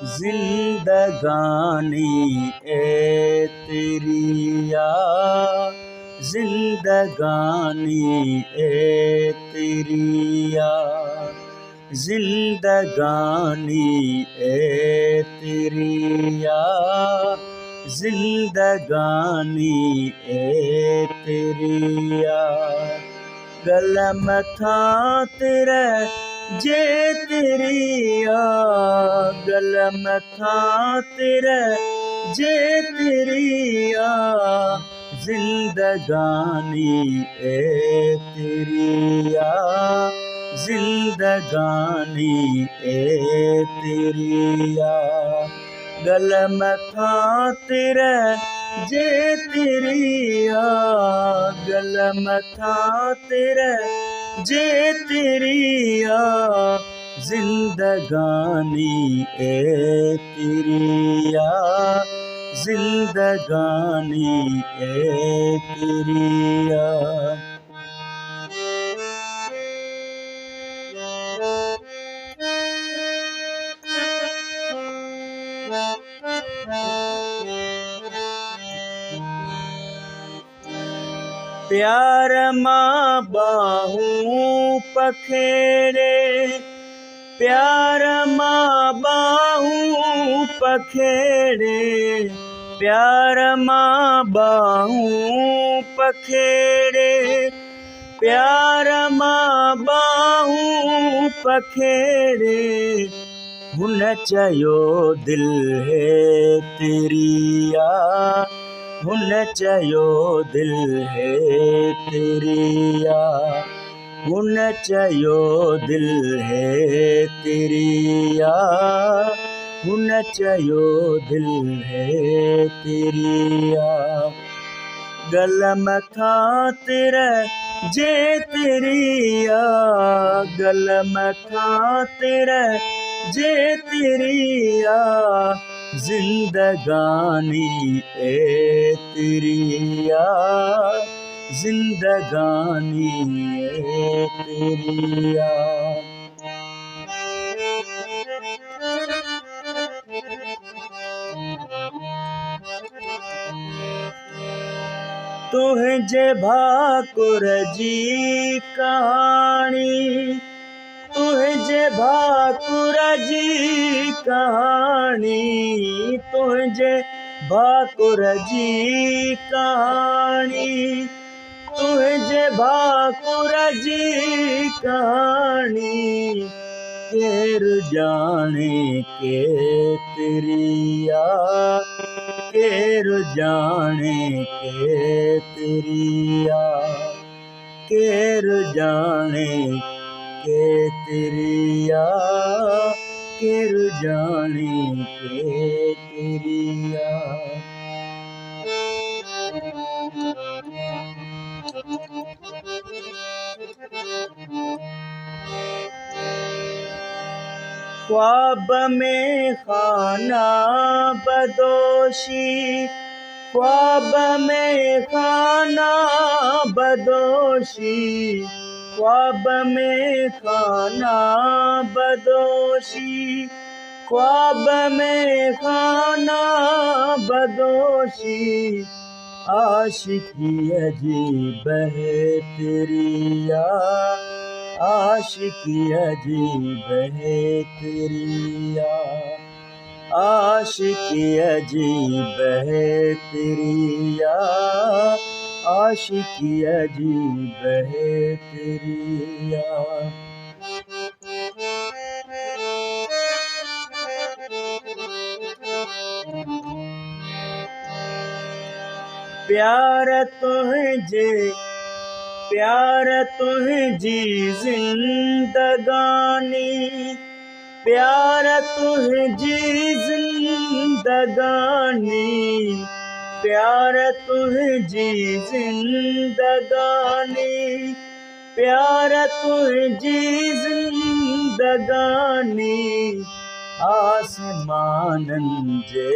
जिंदगानी ए तेरी या जिंदगानी ए तेरी या जिंदगानी ए तेरी या जिंदगानी ए तेरी या गलम था तेरा जे तेरिया गलम था तेरा जे तेरिया जिंदगानी ए तेरिया जिंदगानी ए तेरिया गलम था तेरा जे तेरिया गलम था तेरा जे तेरिया जिंदगानी ए तेरिया जिंदगानी ए तेरिया प्यार माँ बाहूं पखेड़े प्यार माँ बाहूं पखेड़े प्यार माँ बाहूं पखेड़े प्यार माँ बाहूं पखेड़े हुन चयो दिल है तेरिया हुन चयो दिल है तेरिया हुन चयो दिल है तेरिया हुन चयो दिल है तेरिया गलम था तेरा जे तेरिया गलम था तेरा जे तेरिया जिंदगानी ए तेरिया जिंदगानी ए तेरिया तुझे भाकुर जी कहानी तुझे भाकुर जी कहानी तुझे भाकुर जी कहानी तुझे भाकुर जी कहानी केर जाने के तेरिया केर जाने के तेरिया केर जाने के तेरिया केर जाने के तेरिया ख्वाब में खाना बदोशी ख्वाब में खाना बदोशी ख्वाब में खाना बदोशी ख्वाब में खाना बदोशी आशिकी अजीब है तेरिया आशिकी अजीब है तेरिया आशिकी अजीब है तेरिया आशिकी अजीब है तेरिया प्यार तुझे प्यार तुझी जिंदगानी प्यार तुझी जिंदगानी प्यार तुझी जिंदगानी प्यार तुझी जिंदगानी आसमानन जे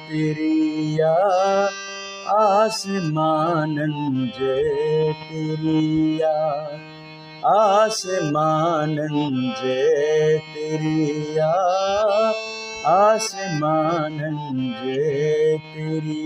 तेरिया आसमानन जे तेरिया आसमानन जे तेरिया आसमानन जे तेरी